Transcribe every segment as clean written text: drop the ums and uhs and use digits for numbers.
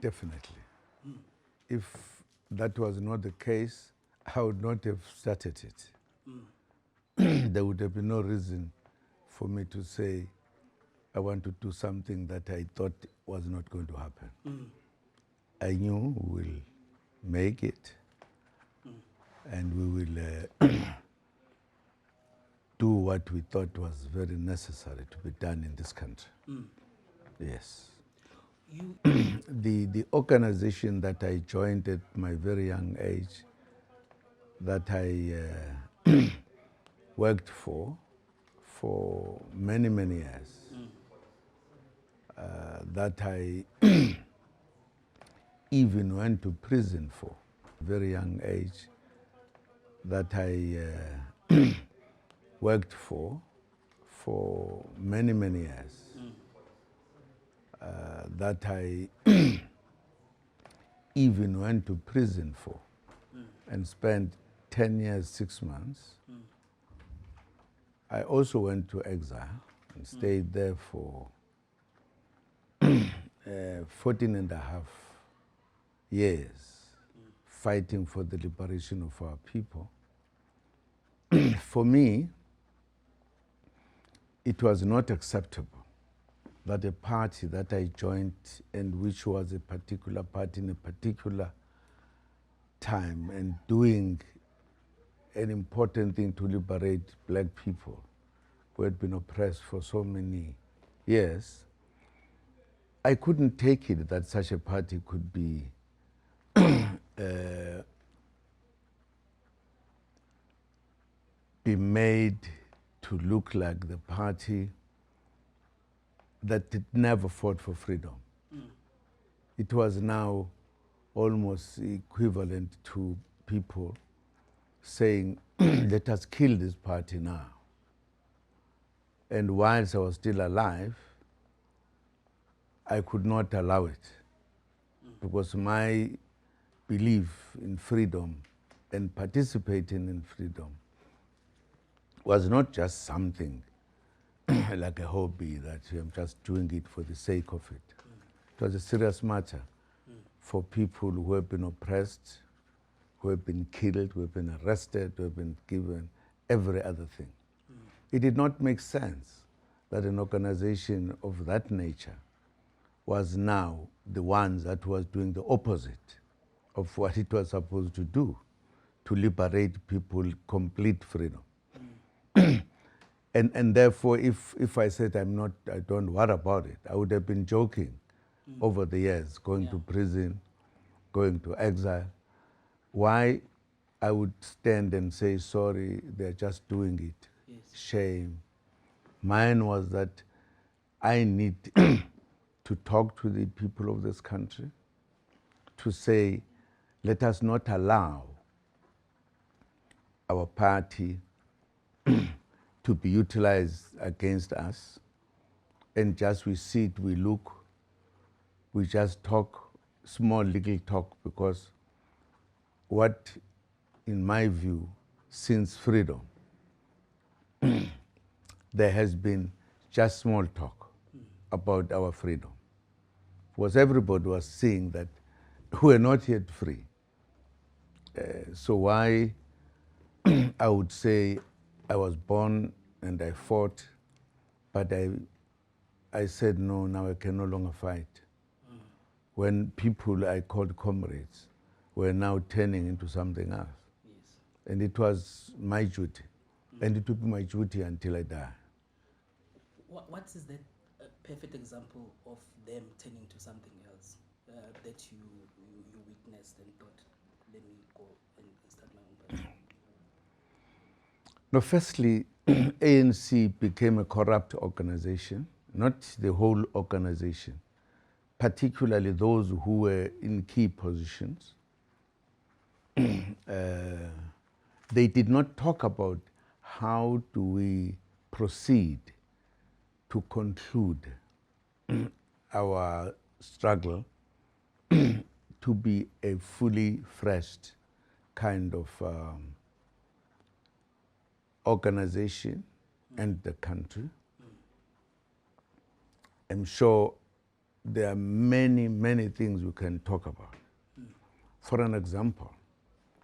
Definitely. If that was not the case, I would not have started it. There would have been no reason for me to say I want to do something that I thought was not going to happen. I knew we will make it, and we will do what we thought was very necessary to be done in this country. Yes. The organization that I joined at my very young age, that I worked for many, many years, that I even went to prison for, very young age, that I worked for many, many years, that I even went to prison for and spent 10 years, 6 months. I also went to exile and stayed there for 14 and a half years, fighting for the liberation of our people. For me, it was not acceptable that a party that I joined, and which was a particular party in a particular time and doing an important thing to liberate black people who had been oppressed for so many years, I couldn't take it that such a party could be be made to look like the party that it never fought for freedom. It was now almost equivalent to people saying, let us kill this party now. And whilst I was still alive, I could not allow it, because my belief in freedom and participating in freedom was not just something like a hobby that I'm just doing it for the sake of it. It was a serious matter for people who have been oppressed, who have been killed, who have been arrested, who have been given every other thing. It did not make sense that an organization of that nature was now the one that was doing the opposite of what it was supposed to do, to liberate people, complete freedom. And therefore, if I said I don't worry about it, I would have been joking over the years, going to prison, going to exile. Why I would stand and say, sorry, they're just doing it. Yes. Shame. Mine was that I need to talk to the people of this country, to say, let us not allow our party to be utilized against us, and just we sit, we look, we just talk, small legal talk, because what, in my view, since freedom, there has been just small talk about our freedom. Because everybody was seeing that we're not yet free. So why I would say I was born and I fought, but I said, no, now I can no longer fight. When people I called comrades were now turning into something else. Yes. And it was my duty. And it would be my duty until I die. What is that perfect example of them turning to something else that you witnessed and thought, let me go and start my own party? No, firstly, ANC became a corrupt organization, not the whole organization, particularly those who were in key positions. They did not talk about how do we proceed to conclude our struggle to be a fully fleshed kind of organization and the country. I'm sure there are many, many things we can talk about. For an example,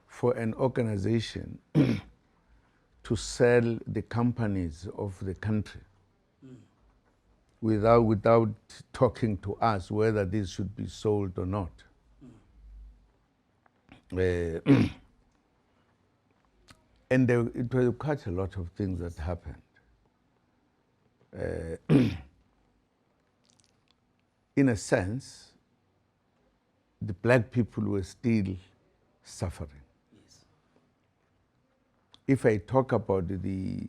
for an organization to sell the companies of the country without talking to us whether this should be sold or not. And it was quite a lot of things that happened. In a sense, the black people were still suffering. Yes. If I talk about the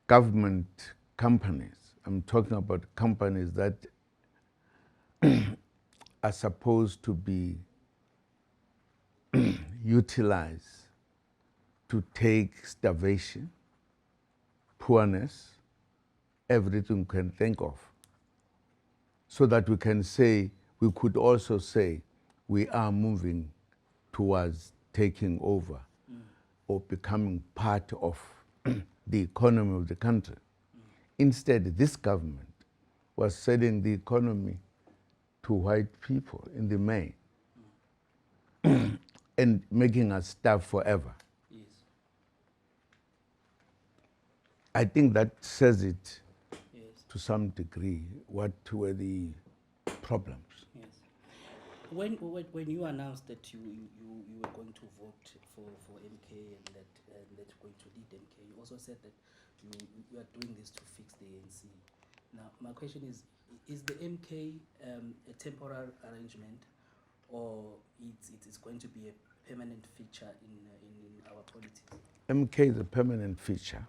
government companies, I'm talking about companies that are supposed to be utilized to take starvation, poorness, everything we can think of, so that we can say, we could also say, we are moving towards taking over or becoming part of the economy of the country. Instead, this government was selling the economy to white people in the main and making us starve forever. Yes. I think that says it Yes. to some degree, what were the problems. Yes. When you announced that you were going to vote for MK and that you're going to lead MK, you also said that you are doing this to fix the ANC. Now, my question is the MK a temporary arrangement, or it's going to be a permanent feature in our politics? MK is a permanent feature.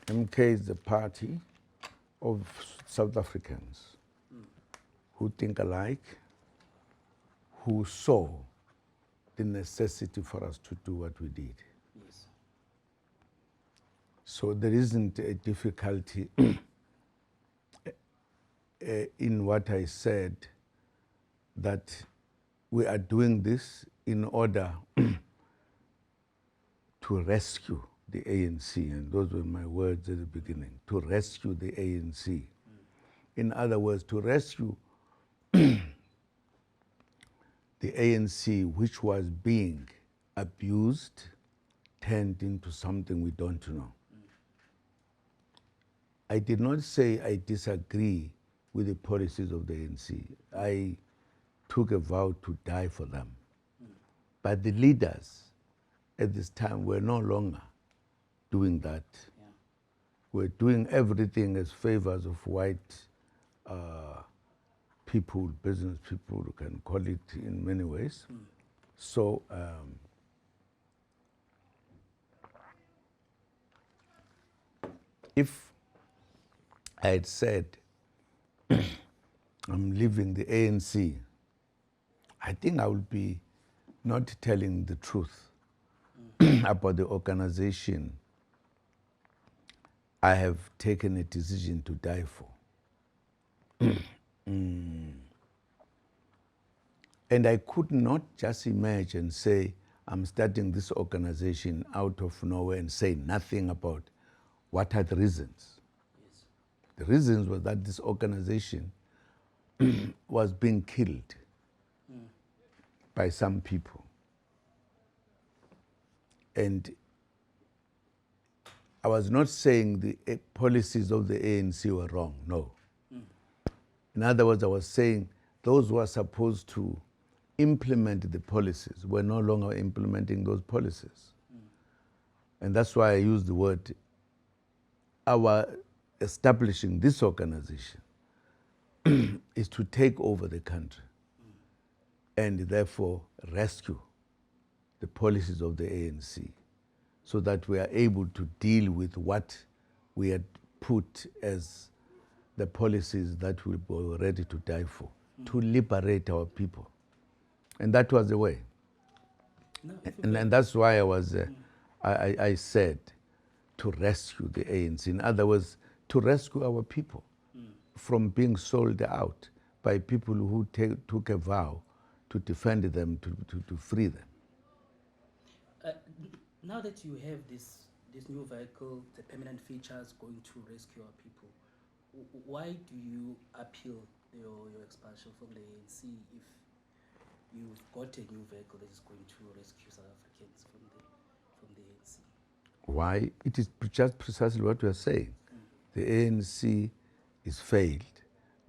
MK is the party of South Africans who think alike, who saw the necessity for us to do what we did. Yes. So there isn't a difficulty in what I said, that we are doing this in order to rescue the ANC, and those were my words at the beginning, to rescue the ANC. In other words, to rescue the ANC, which was being abused, turned into something we don't know. I did not say I disagree with the policies of the ANC. I took a vow to die for them. But the leaders at this time were no longer doing that. Yeah. We're doing everything as favors of white people, business people, you can call it in many ways. So if I had said, I'm leaving the ANC, I think I would be not telling the truth about the organization I have taken a decision to die for. And I could not just emerge and say, I'm starting this organization out of nowhere and say nothing about what are the reasons. Yes. The reasons were that this organization was being killed by some people. And I was not saying the policies of the ANC were wrong, no. In other words, I was saying those who are supposed to implement the policies were no longer implementing those policies. And that's why I use the word, our establishing this organization is to take over the country and therefore rescue the policies of the ANC so that we are able to deal with what we had put as the policies that we were ready to die for, to liberate our people. And that was the way. No, And that's why I was, I said to rescue the ANC. In other words, to rescue our people from being sold out by people who took a vow to defend them, to free them. now that you have this this new vehicle, the permanent features going to rescue our people. Why do you appeal your expulsion from the ANC if you've got a new vehicle that is going to rescue South Africans from the ANC? Why? It is just precisely what we are saying. The ANC is failed.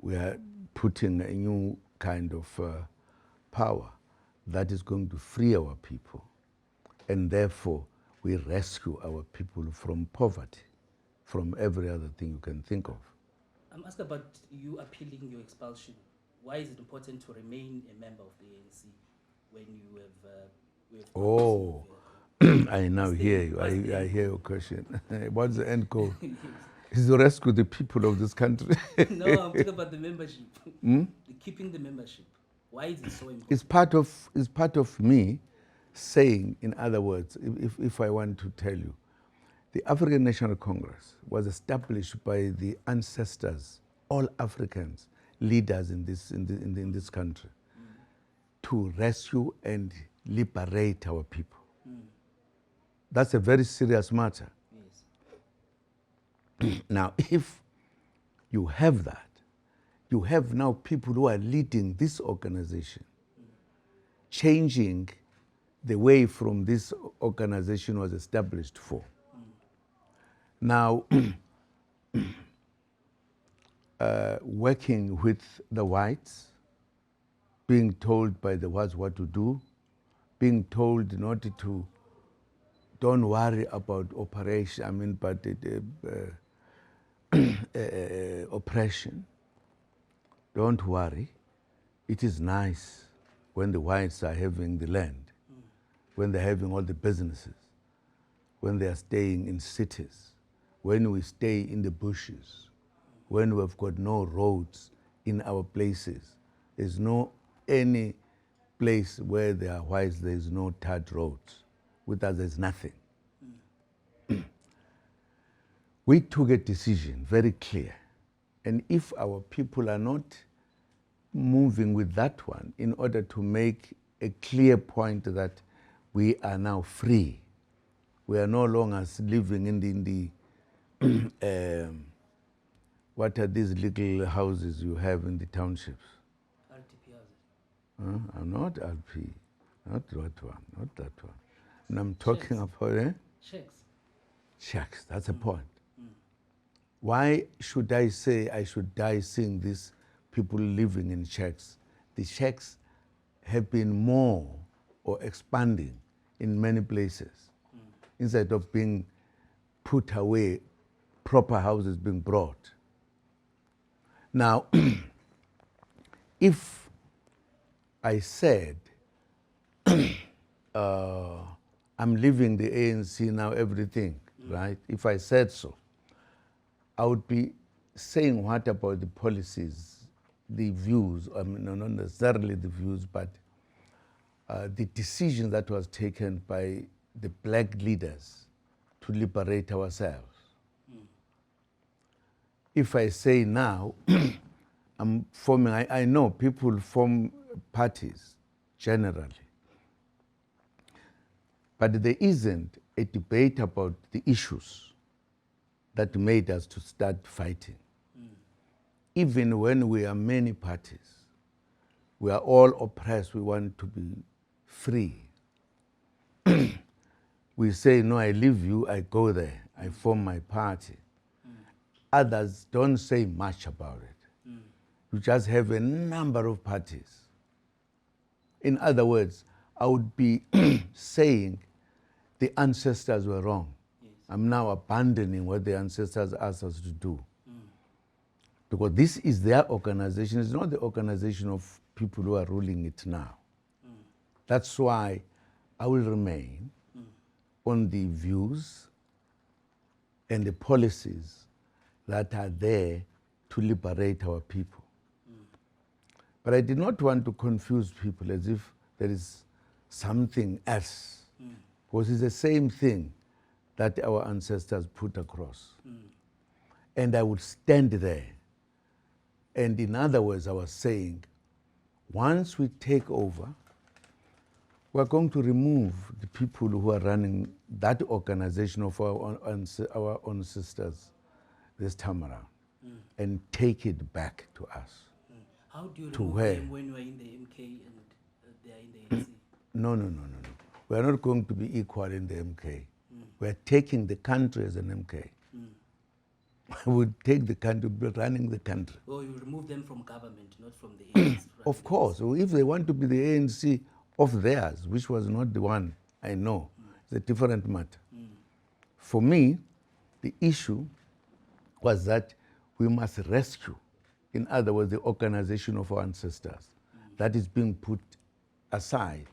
We are putting a new kind of power that is going to free our people. And therefore, we rescue our people from poverty, from every other thing you can think of. I'm asking about you appealing your expulsion. Why is it important to remain a member of the ANC when you have Oh, I now hear you. I hear your question. What's the end goal? Is to rescue the people of this country. No, I'm talking about the membership. Keeping the membership. Why is it so important? It's part of me saying, in other words, if I want to tell you, the African National Congress was established by the ancestors, all Africans, leaders in this country, to rescue and liberate our people. That's a very serious matter. Yes. Now, if you have that, you have now people who are leading this organization, changing the way from this organization was established for. Now, working with the whites, being told by the whites what to do, being told not to, don't worry about operation, oppression. Don't worry. It is nice when the whites are having the land, when they're having all the businesses, when they are staying in cities, when we stay in the bushes, when we've got no roads in our places. There's no any place where there are whites, there's no tarred roads. With us, there's nothing. We took a decision, very clear. And if our people are not moving with that one in order to make a clear point that we are now free, we are no longer living in the what are these little houses you have in the townships? RTP houses. I'm not LP, not that one, not that one. And I'm talking about Shacks. Shacks, that's a point. Why should I say I should die seeing these people living in shacks? The shacks have been more or expanding in many places. Instead of being put away, proper houses being brought. Now, if I said, I'm leaving the ANC now, everything, right? If I said so, I would be saying what about the policies, the views, not necessarily the views, but the decision that was taken by the black leaders to liberate ourselves. If I say now, I'm forming, I know people form parties generally, but there isn't a debate about the issues that made us to start fighting. Even when we are many parties, we are all oppressed, we want to be free. We say, no, I leave you, I go there, I form my party. Others don't say much about it. You just have a number of parties. In other words, I would be saying the ancestors were wrong. Yes. I'm now abandoning what the ancestors asked us to do. Because this is their organization, it's not the organization of people who are ruling it now. That's why I will remain on the views and the policies that are there to liberate our people. But I did not want to confuse people as if there is something else, because it's the same thing that our ancestors put across. And I would stand there. And in other words, I was saying, once we take over, we're going to remove the people who are running that organization of our own sisters this time around and take it back to us. How do you To remove where? them when you are in the MK and they are in the ANC? No. We are not going to be equal in the MK. We are taking the country as an MK. We would take the country, be running the country. Or you remove them from government, not from the ANC? Of course, if they want to be the ANC of theirs, which was not the one I know, it's a different matter. For me, the issue was that we must rescue, in other words, the organization of our ancestors that is being put aside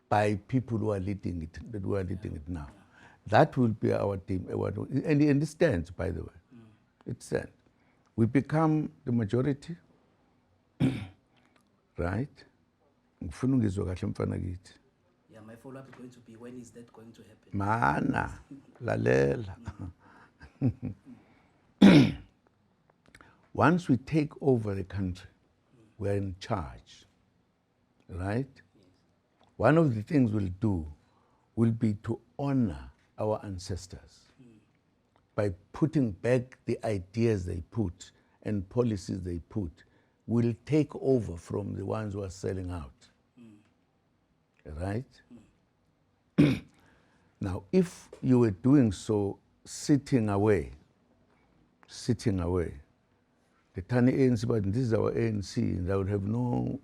by people who are leading it now. That will be our team, and it stands, by the way. It stands. We become the majority, right? Yeah, my follow-up is going to be, when is that going to happen? Mana, lalela. Once we take over the country, we're in charge, right? Yes. One of the things we'll do will be to honor our ancestors by putting back the ideas they put and policies they put. We'll take over from the ones who are selling out, right? Now, if you were doing so, sitting away, the tiny ANC, but this is our ANC, and I would have no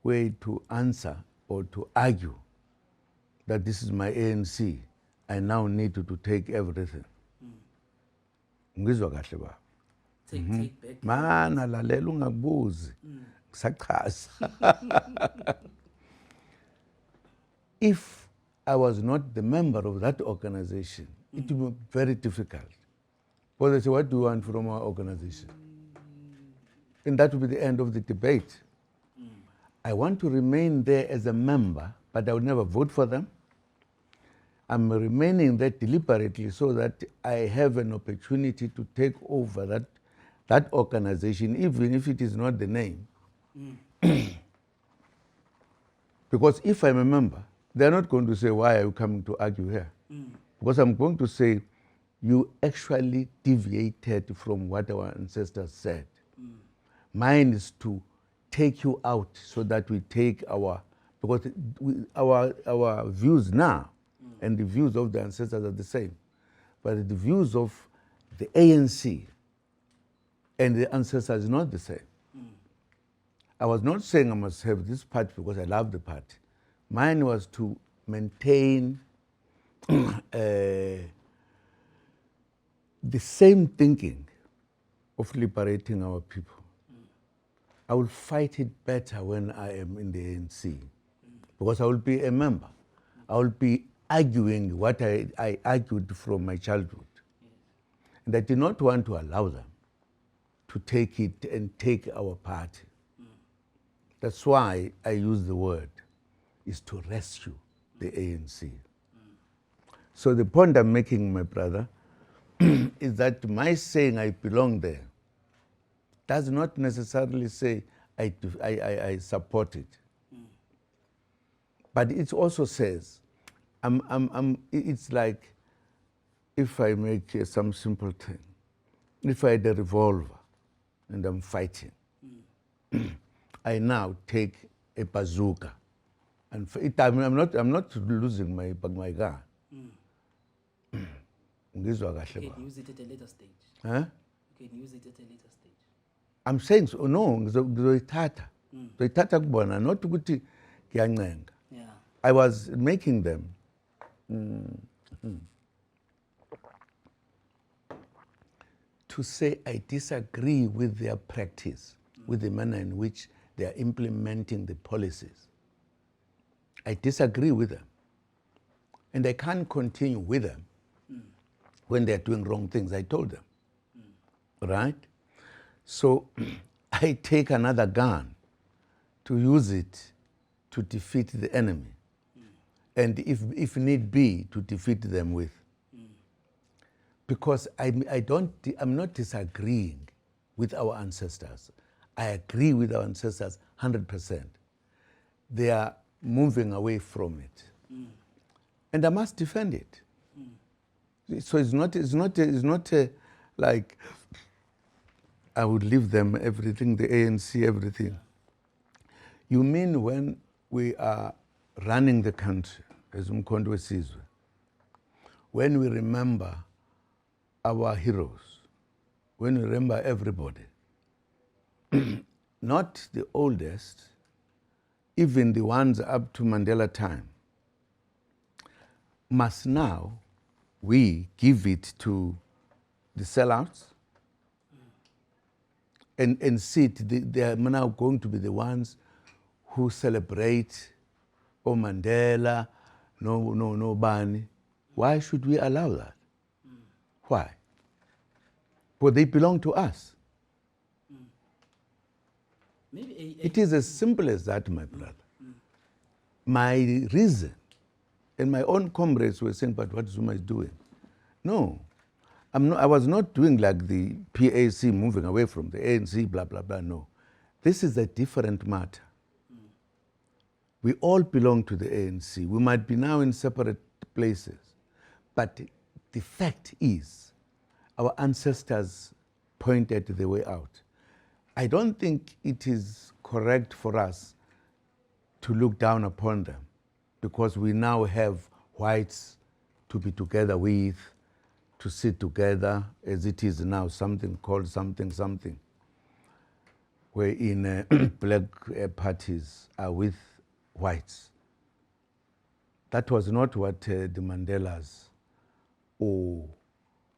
way to answer or to argue that this is my ANC. I now need to take everything. Ngizwa kahle baba. Take back. Mana lalela ungakubuzi. Ngisachaza. If I was not the member of that organization, it would be very difficult. But they say, what do you want from our organization? And that would be the end of the debate. I want to remain there as a member, but I will never vote for them. I'm remaining there deliberately so that I have an opportunity to take over that organization, even if it is not the name. Because if I'm a member, they're not going to say, why are you coming to argue here? Because I'm going to say, you actually deviated from what our ancestors said. Mine is to take you out so that we take because our views now and the views of the ancestors are the same. But the views of the ANC and the ancestors is not the same. I was not saying I must have this party because I love the party. Mine was to maintain the same thinking of liberating our people. I will fight it better when I am in the ANC because I will be a member. I will be arguing what I argued from my childhood. And I did not want to allow them to take it and take our party. That's why I use the word, is to rescue the ANC. So the point I'm making, my brother, is that my saying I belong there does not necessarily say I support it. But it also says, it's like if I make some simple thing, if I had a revolver and I'm fighting, I now take a bazooka, and I'm not losing my gun. You can use it at a later stage. Huh? You can use it at a later stage. I'm saying so, no, ngizoyithatha kubona, not ukuthi ngiyancenga. Yeah. I was making them to say I disagree with their practice, with the manner in which they are implementing the policies. I disagree with them. And I can't continue with them when they're doing wrong things. I told them, right? So I take another gun to use it to defeat the enemy. And if need be, to defeat them with. Because I'm not disagreeing with our ancestors. I agree with our ancestors 100%. Their moving away from it. And I must defend it. So it's not like I would leave them everything, the ANC, everything. You mean when we are running the country, as Umkhonto wesizwe, when we remember our heroes, when we remember everybody, not the oldest, even the ones up to Mandela time, must now we give it to the sellouts and see it, they are now going to be the ones who celebrate Mandela, no Bani. Why should we allow that? Why? Well, they belong to us. It is as simple as that, my brother. My reason, and my own comrades were saying, but what Zuma is doing? No, I was not doing like the PAC moving away from the ANC, blah, blah, blah, no. This is a different matter. We all belong to the ANC. We might be now in separate places, but the fact is, our ancestors pointed the way out. I don't think it is correct for us to look down upon them because we now have whites to be together with, to sit together as it is now, something called something, wherein black parties are with whites. That was not what the Mandelas or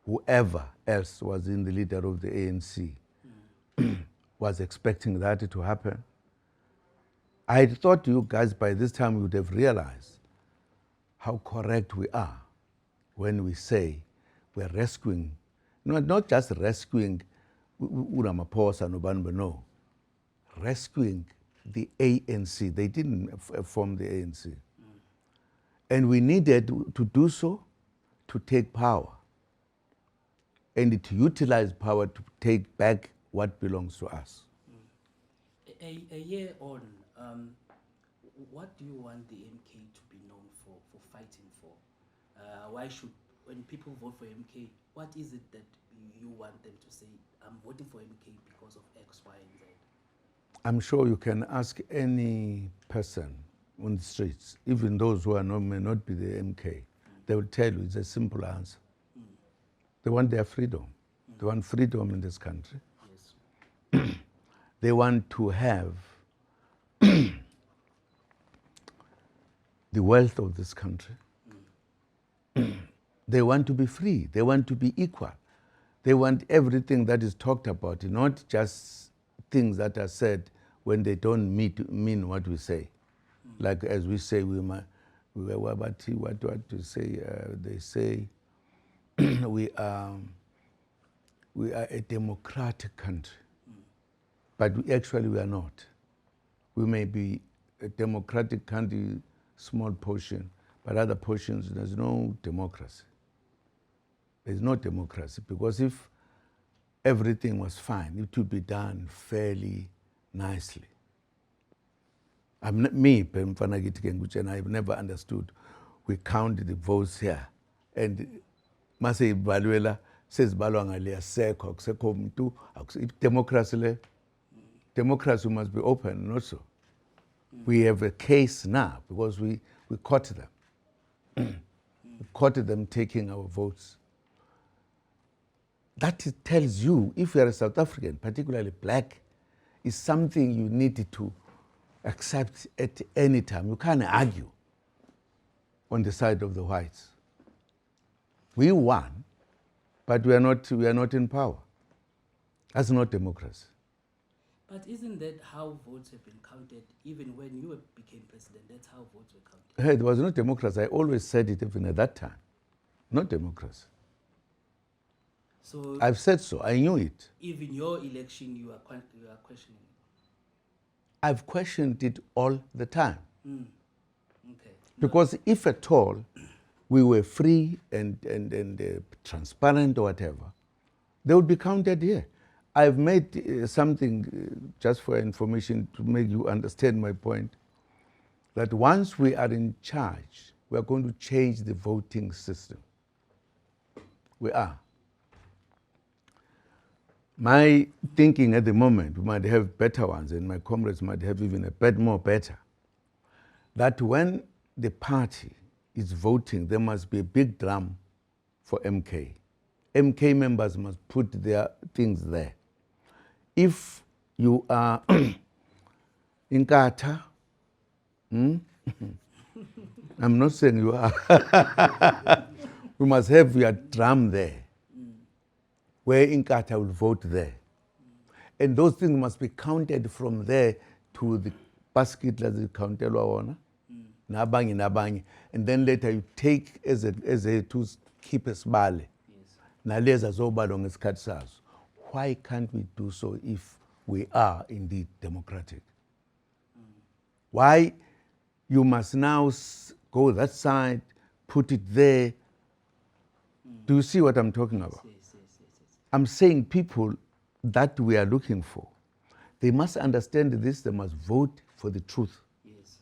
whoever else was in the leader of the ANC was expecting that to happen. I thought you guys by this time would have realized how correct we are when we say we're rescuing, not just rescuing Ramaphosa and Obanba, no, rescuing the ANC. They didn't form the ANC. And we needed to do so to take power and to utilize power to take back what belongs to us. A year on, what do you want the MK to be known for fighting for? Why should, when people vote for MK, what is it that you want them to say, I'm voting for MK because of X, Y, and Z? I'm sure you can ask any person on the streets, even those who may not be the MK, they will tell you it's a simple answer. They want their freedom. They want freedom in this country. Yes. They want to have the wealth of this country. They want to be free. They want to be equal. They want everything that is talked about, not just things that are said when they don't mean what we say. Like as we say, what to say? They say we are a democratic country, but actually we are not. We may be a democratic country, small portion, but other portions there's no democracy. There's no democracy because if everything was fine, it would be done fairly nicely. I'm not, me, and I've never understood. We count the votes here, and Mase Baluela says Balwangalia Seko, democracy. Democracy must be open, not so. We have a case now because we caught them. We caught them taking our votes. That tells you, if you are a South African, particularly black, is something you need to accept at any time. You can't argue on the side of the whites. We won, but we are not in power. That's not democracy. But isn't that how votes have been counted? Even when you became president, that's how votes were counted. Hey, it was not democracy. I always said it even at that time. Not democracy. So I've said so. I knew it. even your election, you are questioning it. I've questioned it all the time. Okay. Because if at all we were free and transparent or whatever, they would be counted here. I've made something, just for information, to make you understand my point. that once we are in charge, we are going to change the voting system. We are. My thinking at the moment, we might have better ones, and my comrades might have even a bit more better, that when the party is voting, there must be a big drum for MK. MK members must put their things there. If you are in Qatar, I'm not saying you are, we must have your drum there, where in Qatar will vote there. And those things must be counted from there to the basket that is counted on. And then later you take as a to keep a smile. Why can't we do so if we are indeed democratic? Why you must now go that side, put it there? Do you see what I'm talking about? Yes. I'm saying people that we are looking for, they must understand this, they must vote for the truth. Yes.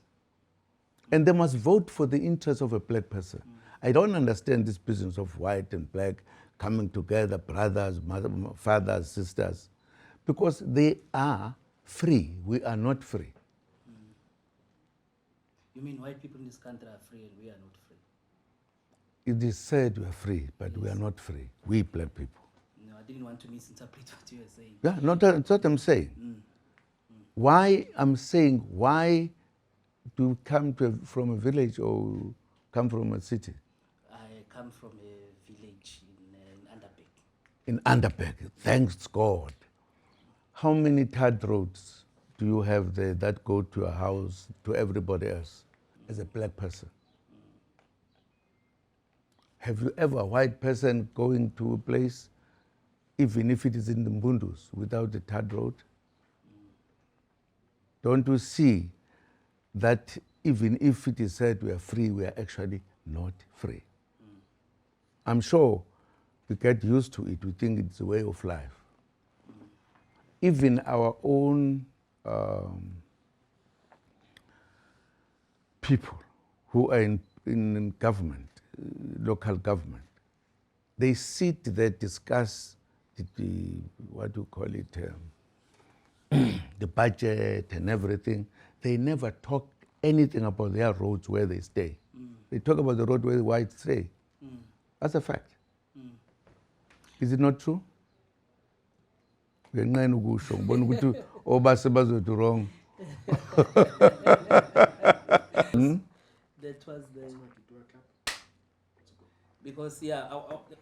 And they must vote for the interest of a black person. I don't understand this business of white and black coming together, brothers, fathers, sisters, because they are free. We are not free. You mean white people in this country are free and we are not free? It is said we are free, but we are not free. We black people. No, I didn't want to misinterpret what you were saying. Yeah, that's what I'm saying. Why I'm saying, why do you come from a village or come from a city? I come from a village in Underbeck. In Underbeck, thanks God. How many tarred roads do you have there that go to your house, to everybody else, as a black person? Have you ever, a white person going to a place, even if it is in the Mbundus, without a tarred road? Don't you see that even if it is said we are free, we are actually not free? I'm sure we get used to it. We think it's a way of life. Even our own people who are in government, local government, they sit there, discuss what do you call it, the budget and everything. They never talk anything about their roads where they stay. They talk about the road where the whites stay. That's a fact. Is it not true? Wrong. That was the... Because I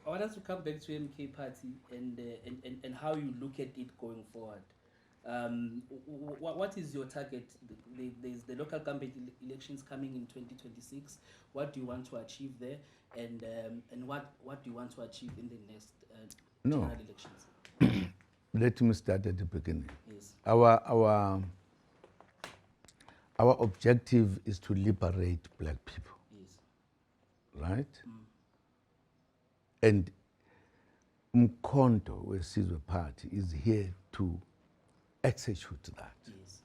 want us to come back to MK Party and how you look at it going forward. What is your target? There's the local government elections coming in 2026. What do you want to achieve there, and what do you want to achieve in the next general elections? Let me start at the beginning. Yes. Our objective is to liberate black people. Yes. Right? And Mkhonto, Wesizwe Party, is here to execute that. Yes.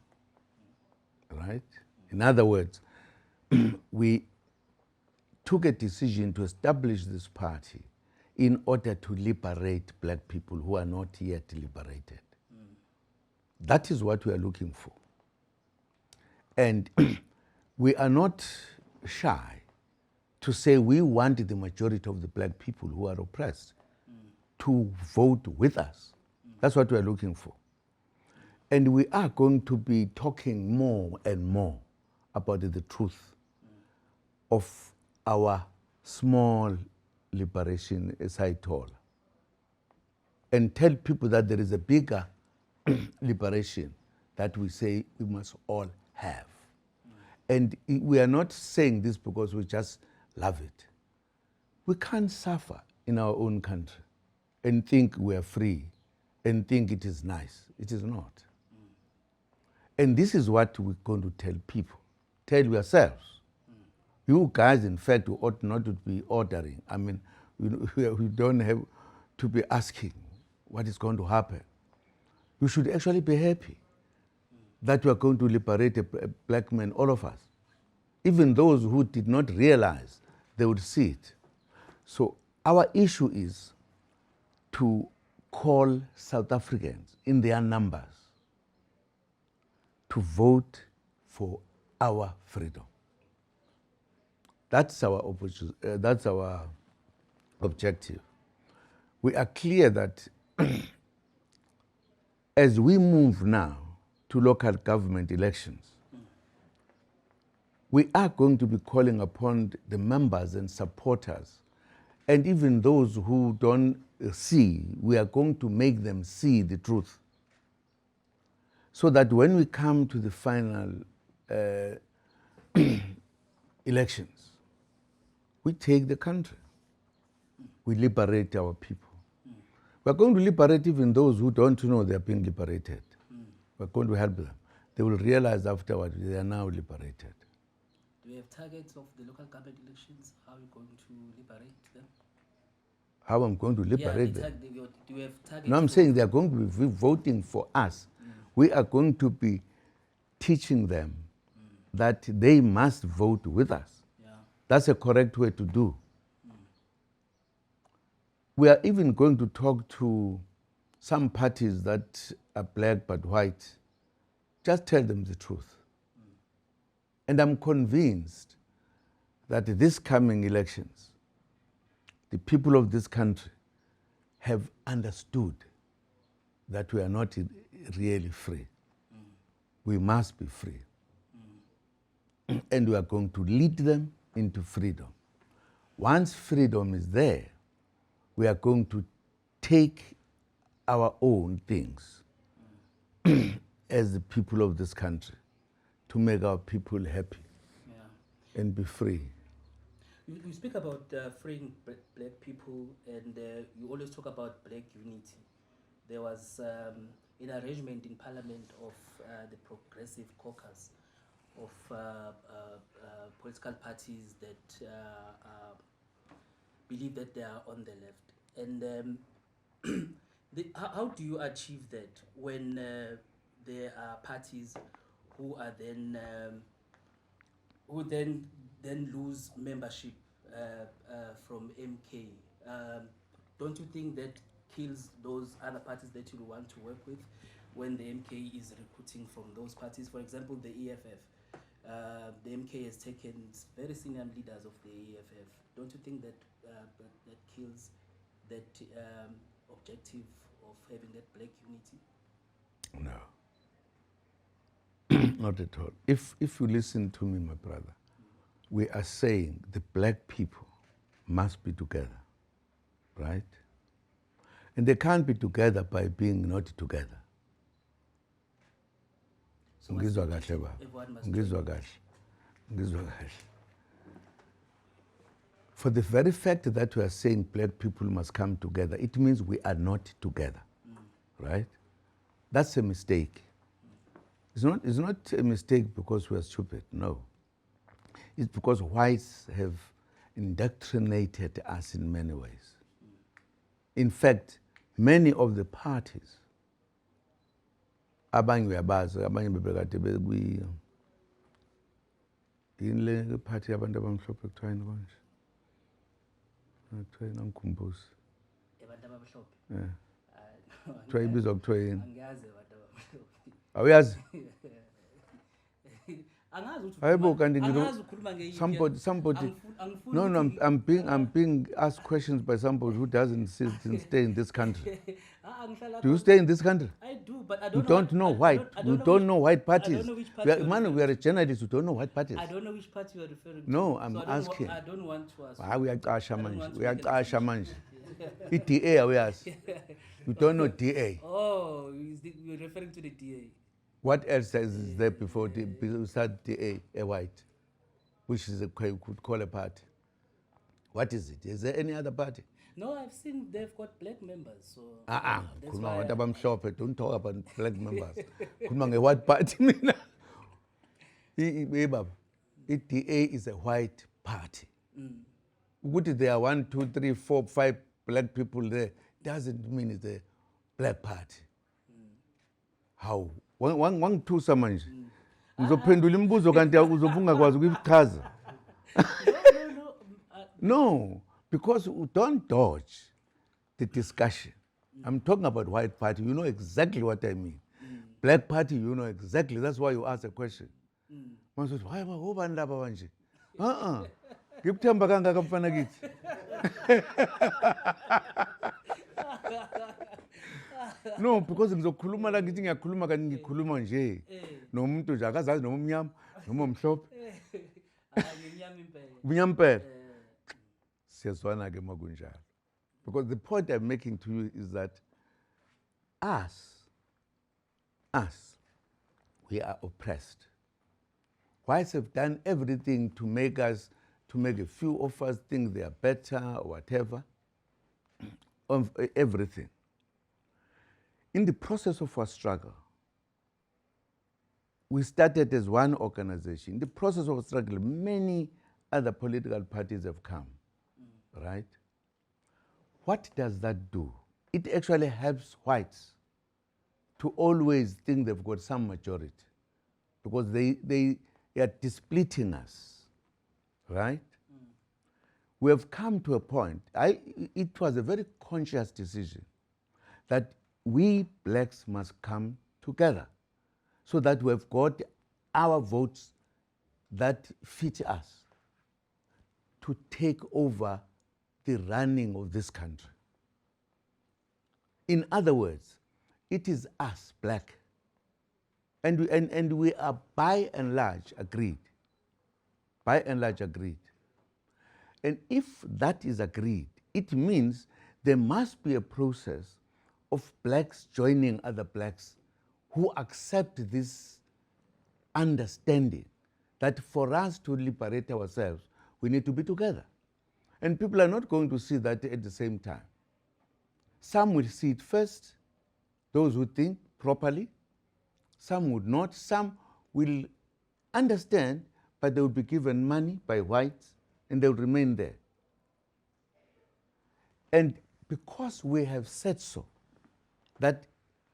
Right? In other words, we took a decision to establish this party in order to liberate black people who are not yet liberated. That is what we are looking for. And we are not shy to say we want the majority of the black people who are oppressed to vote with us. That's what we are looking for. And we are going to be talking more and more about the truth of our small liberation, as I told, and tell people that there is a bigger liberation that we say we must all have. And we are not saying this because we just love it. We can't suffer in our own country and think we are free and think it is nice. It is not. And this is what we're going to tell people. Tell yourselves. You guys, in fact, you ought not to be ordering. I mean, we don't have to be asking what is going to happen. You should actually be happy that we are going to liberate a black man, all of us. Even those who did not realize, they would see it. So our issue is to call South Africans in their numbers to vote for our freedom. That's our objective. We are clear that as we move now to local government elections, we are going to be calling upon the members and supporters, and even those who don't see, we are going to make them see the truth. So that when we come to the final elections, we take the country. We liberate our people. We're going to liberate even those who don't know they're being liberated. We're going to help them. They will realize afterwards they are now liberated. Do you have targets of the local government elections? How are you going to liberate them? How I'm going to liberate them? Do you have targets? No, I'm saying they're going to be voting for us. We are going to be teaching them that they must vote with us. Yeah. That's a correct way to do. We are even going to talk to some parties that are black but white. Just tell them the truth. And I'm convinced that these coming elections, the people of this country have understood that we are not really free. We must be free. And we are going to lead them into freedom. Once freedom is there, we are going to take our own things as the people of this country to make our people happy and be free. You speak about freeing black people, and you always talk about black unity. There was an arrangement in Parliament of the Progressive Caucus of political parties that believe that they are on the left. And how do you achieve that when there are parties who are then who then lose membership from MK? Don't you think that kills those other parties that you want to work with when the MK is recruiting from those parties? For example, the EFF. The MK has taken very senior leaders of the EFF. Don't you think that that kills that objective of having that black unity? No. Not at all. If you listen to me, my brother, we are saying the black people must be together, right? And they can't be together by being not together. So Ngizwa kahle baba. Ngizwa kahle. For the very fact that we are saying black people must come together, it means we are not together, right? That's a mistake. It's not a mistake because we are stupid, no. It's because whites have indoctrinated us in many ways. In fact, many of the parties, abanye bebekade bekwi yini le party abantu abamhlophe kuthiwa yini konje? Kuthiwa yini angikhumbuzi. Abantu abamhlophe. Kuthiwa ibizwa kuthiwa yini? Angiyazi abantu abamhlophe. Awuyazi? Somebody. No, I'm being asked questions by somebody who doesn't stay in this country. Do you stay in this country? I do, but I don't you know. Don't know white. You don't know white parties. I don't know which party. We are a journalist. You don't know white parties. I don't know which party you are referring to. No, I'm asking. I don't want to ask. We are Ashamans. We are Ashamans. DA, awareness. You don't know DA. Oh, you're referring to the DA. What else is there before start DA, a white, which is could call a party? What is it? Is there any other party? No, I've seen they've got black members. So that's why don't talk about black members. What party? DA is a white party. If there are 1, 2, 3, 4, 5 black people there, doesn't mean it's a black party. How? One, two, someone. Ngizophendula imibuzo kanti uzobungakwazi ukuyichaza. No. No, because don't dodge the discussion. I'm talking about white party. You know exactly what I mean. Black party, you know exactly. That's why you ask a question. Man says, why am I over and laba manje? Ngikuthemba kangaka mfana kithi. No, because ngizokhuluma la ngithi ngiyakhuluma kanti ngikhuluma nje. Nomuntu nje akazazi noma umnyama noma umhlophe. Umnyama impela. Siyazwana ke makunjalo. Because the point I'm making to you is that us, we are oppressed. Whites have done everything to make a few of us think they are better or whatever, of everything. In the process of our struggle, we started as one organization. In the process of struggle, many other political parties have come, right? What does that do? It actually helps whites to always think they've got some majority because they are displacing us, right? We have come to a point, it was a very conscious decision that we blacks must come together so that we've got our votes that fit us to take over the running of this country. In other words, it is us, black, and we are by and large agreed. By and large agreed. And if that is agreed, it means there must be a process of blacks joining other blacks who accept this understanding that for us to liberate ourselves, we need to be together. And people are not going to see that at the same time. Some will see it first, those who think properly. Some would not. Some will understand, but they will be given money by whites and they will remain there. And because we have said so, that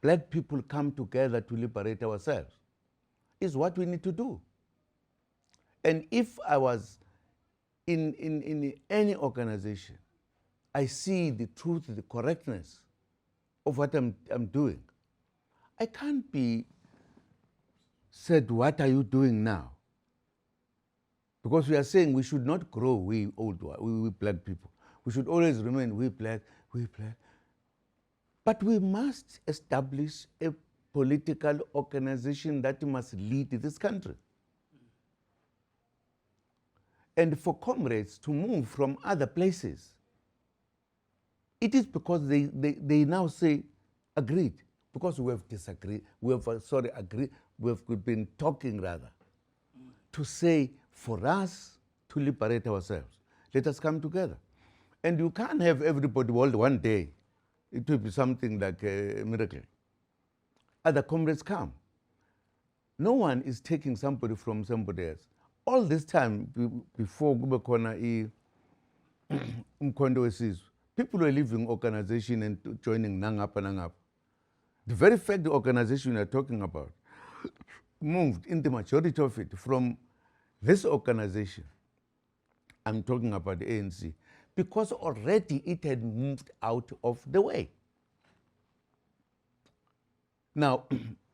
black people come together to liberate ourselves, is what we need to do. And if I was in any organization, I see the truth, the correctness of what I'm doing, I can't be said, what are you doing now? Because we are saying we should not grow, we black people. We should always remain, we black. But we must establish a political organization that must lead this country. And for comrades to move from other places, it is because they now say, agreed, because we have disagreed, agreed, we've been talking rather, to say, for us to liberate ourselves, let us come together. And you can't have everybody all one day. It will be something like a miracle. Other comrades come. No one is taking somebody from somebody else. All this time, before Gubekona Umkondo Wesizwe, people were leaving organization and joining Nangapa. The very fact the organization we are talking about moved in the majority of it from this organization, I'm talking about the ANC, because already it had moved out of the way. Now,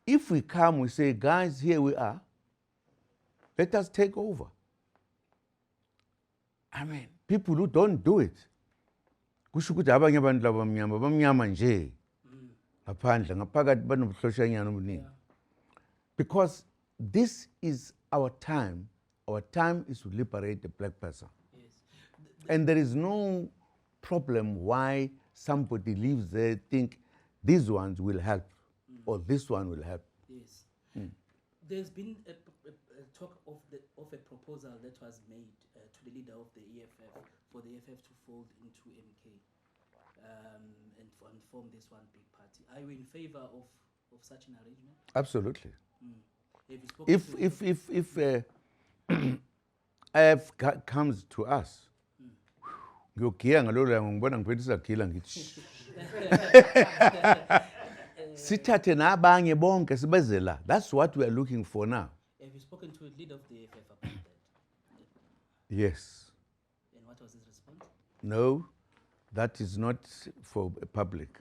if we come, we say, guys, here we are, let us take over. I mean, people who don't do it, kusho ukuthi abanye abantu bamnyama nje ngaphandle ngaphakathi banobuhloshanyana obuningi. Because this is our time. Our time is to liberate the black person. Yes. And there is no problem why somebody lives there, think these ones will help or this one will help. Yes. There's been a talk of a proposal that was made to the leader of the EFF for the EFF to fold into MK and form this one big party. Are you in favor of such an arrangement? Absolutely. Have you spoken if IF comes to us, ngiyogiya ngalolo ngibona ngiphethe isakhila ngithi sithathe nabanye bonke sibeze la. That's what we are looking for now. Have you spoken spoken to a leader of the AFF about that? Yes. And what was his response? No, that is not for public.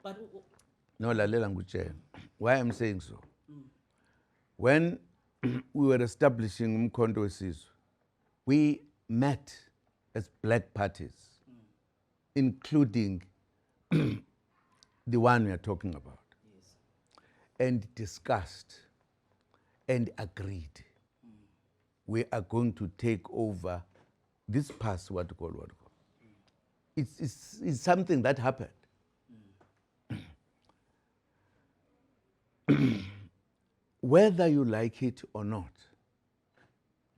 But No, lalela ngikutshela. Why I'm saying so? When we were establishing Umkhonto weSizwe, we met as black parties, including the one we are talking about, yes. and discussed and agreed. We are going to take over this pass, what you call. It's something that happened. Whether you like it or not,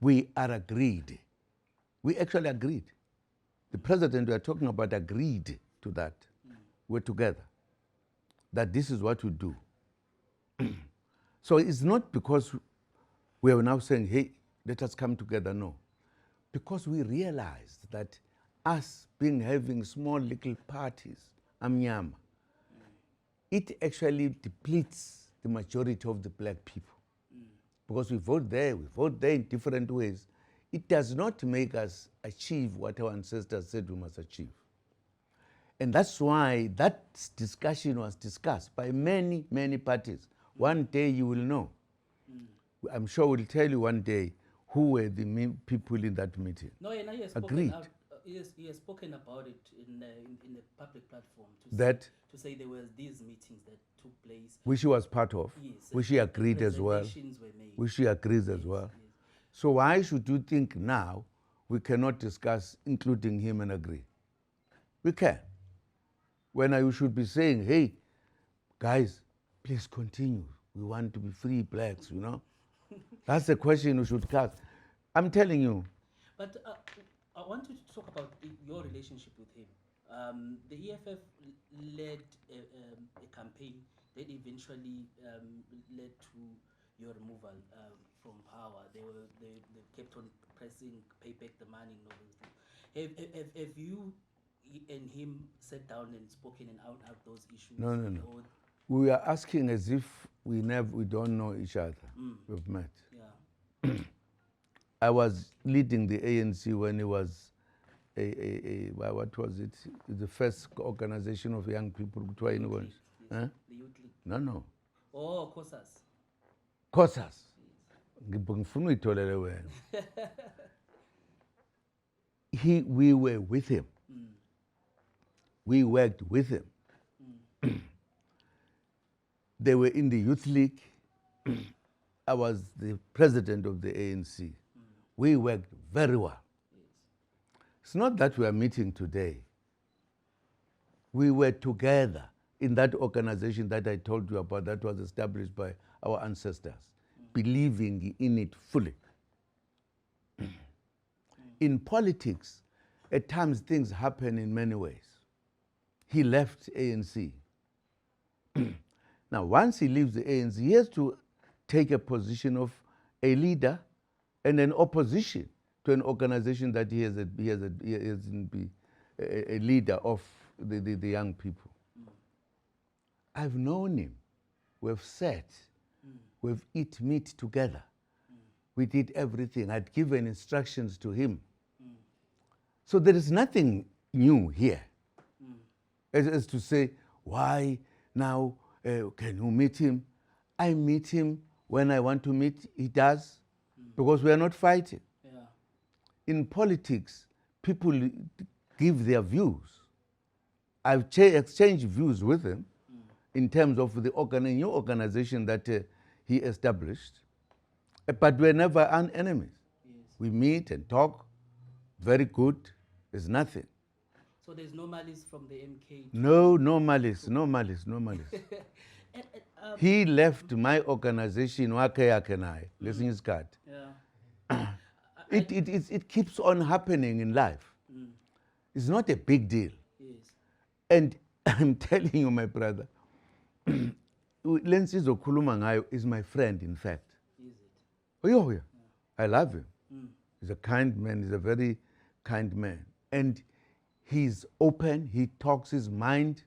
we are agreed. We actually agreed. The president we are talking about agreed to that. We're together. That this is what we do. So it's not because we are now saying, hey, let us come together, no. Because we realized that us having small little parties, amnyama, it actually depletes the majority of the black people. Because we vote there in different ways. It does not make us achieve what our ancestors said we must achieve. And that's why that discussion was discussed by many, many parties. One day you will know. I'm sure we'll tell you one day who were the people in that meeting. No, and he has Agreed. spoken out, he has spoken about it in a public platform to say there were these meetings that took place. Which he was part of, yes, which he agreed as well, presentations were made. which he agrees as well. Yes. So why should you think now we cannot discuss including him and agree? We can. When you should be saying, hey, guys, please continue. We want to be free blacks, you know? That's the question we should ask. I'm telling you. But I want you to talk about your relationship with him. The EFF led a campaign that eventually led to your removal from power. They kept on pressing, pay back the money and all those things. Have you and him sat down and spoken and out those issues? No. We are asking as if we don't know each other. We've met. Yeah. I was leading the ANC when it was what was it? The first organization of young people. The Youth League. Huh? The Youth League. No. Oh, COSAS. COSAS. Ngifuna uyitholele wena. We were with him. We worked with him. They were in the Youth League. I was the president of the ANC. We worked very well. Yes. It's not that we are meeting today. We were together in that organization that I told you about that was established by our ancestors, believing in it fully. In politics, at times things happen in many ways. He left ANC. Now, once he leaves the ANC, he has to take a position of a leader and an opposition to an organization that he has been a leader of the young people. I've known him. We've sat. We've eaten meat together. We did everything. I'd given instructions to him. So there is nothing new here. As to say, why now can you meet him? I meet him when I want to meet, he does, because we are not fighting. Yeah. In politics, people give their views. I've exchanged views with him in terms of the new organization that he established, but we're never enemies. Yes. We meet and talk, very good, there's nothing. So there's no malice from the MK? No malice. He left my organization, listen his card. Yeah. It keeps on happening in life. It's not a big deal. Yes. And I'm telling you, my brother, Lensizo Kulumangayo is my friend, in fact. Is it? Oh, yeah. I love him. He's a kind man. He's a very kind man. And he's open. He talks his mind,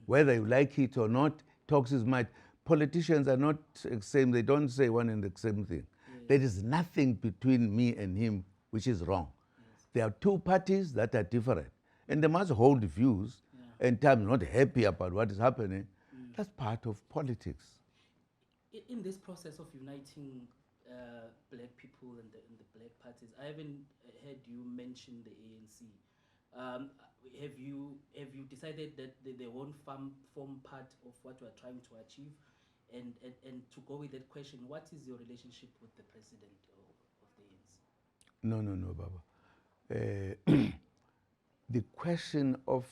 whether you like it or not, talks his mind. Politicians are not the same. They don't say one and the same thing. Yes. There is nothing between me and him which is wrong. There are two parties that are different, and they must hold views, and times not happy about what is happening. That's part of politics. In this process of uniting black people and the black parties, I haven't heard you mention the ANC. Have you decided that they won't form part of what we are trying to achieve? And to go with that question, what is your relationship with the president of the ANC? No, Baba. The question of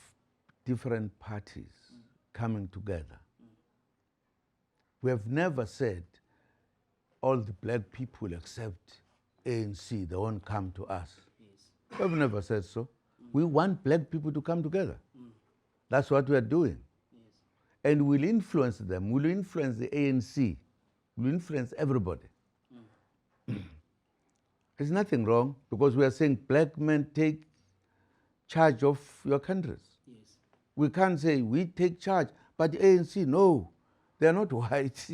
different parties coming together, we have never said all the black people except ANC, they won't come to us. Yes. We have never said so. We want black people to come together. That's what we are doing. Yes. And we'll influence them. We'll influence the ANC. We'll influence everybody. There's nothing wrong because we are saying black men take charge of your countries. Yes. We can't say we take charge, but the ANC, no, they're not white.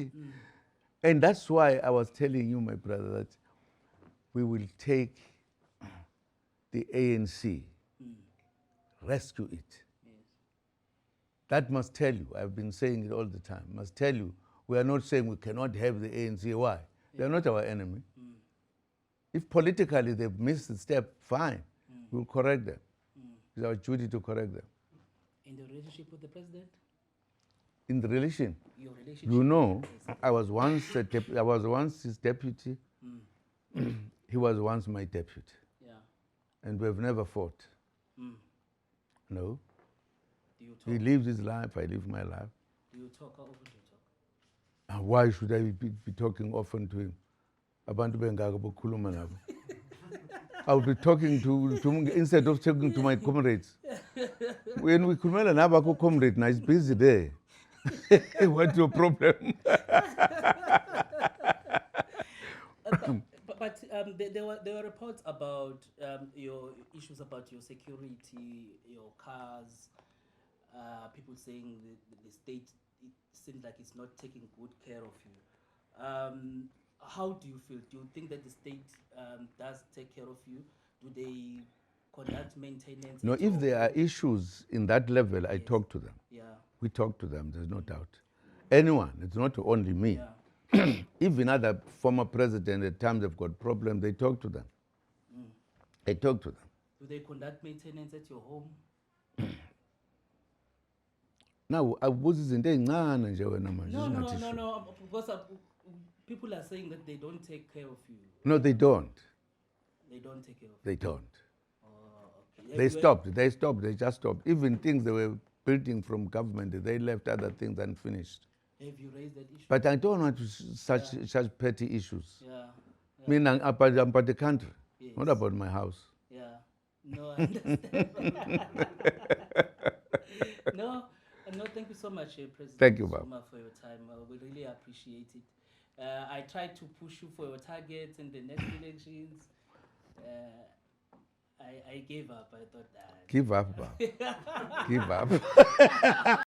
And that's why I was telling you, my brother, that we will take the ANC, rescue it. Yes. That must tell you, I've been saying it all the time, must tell you, we are not saying we cannot have the ANC. Why? They're not our enemy. If politically they've missed a step, fine, we'll correct them. It's our duty to correct them. In the relationship with the president? In the relation, Your relationship you know, with the president? I was once his deputy. He was once my deputy. Yeah. And we've never fought. No. Do you He talk? lives his life, I live my life. Do you talk? How often do you talk? And why should I be talking often to him? Abantu bengaka bokhuluma nabo. I would be talking to instead of talking to my comrades. When we khulumela nabo comrade, now he's busy there. What's your problem? But there were reports about your issues about your security, your cars. People saying the state, it seems like it's not taking good care of you. How do you feel? Do you think that the state does take care of you? Do they conduct maintenance? No, if there are issues in that level, I talk to them. Yeah. We talk to them, there's no doubt. Anyone, it's not only me. Yeah. Even other former presidents, at times they've got problems, they talk to them. I talk to them. Do they conduct maintenance at your home? Now, abuzi izinto ezincane nje wena manje. No. Because people are saying that they don't take care of you. No, they don't. They don't take care of you. They don't. Okay. They just stopped. Even things they were building from government, they left other things unfinished. Have you raised that issue? But I don't want to such petty issues. Yeah. I mean, I'm about the country, Yes. not about my house. Yeah. No, I understand. No, thank you so much, President Thank you, Bob. Zuma, for your time. We really appreciate it. I tried to push you for your targets in the next elections. I gave up. I thought, Give up, Bob. Give up.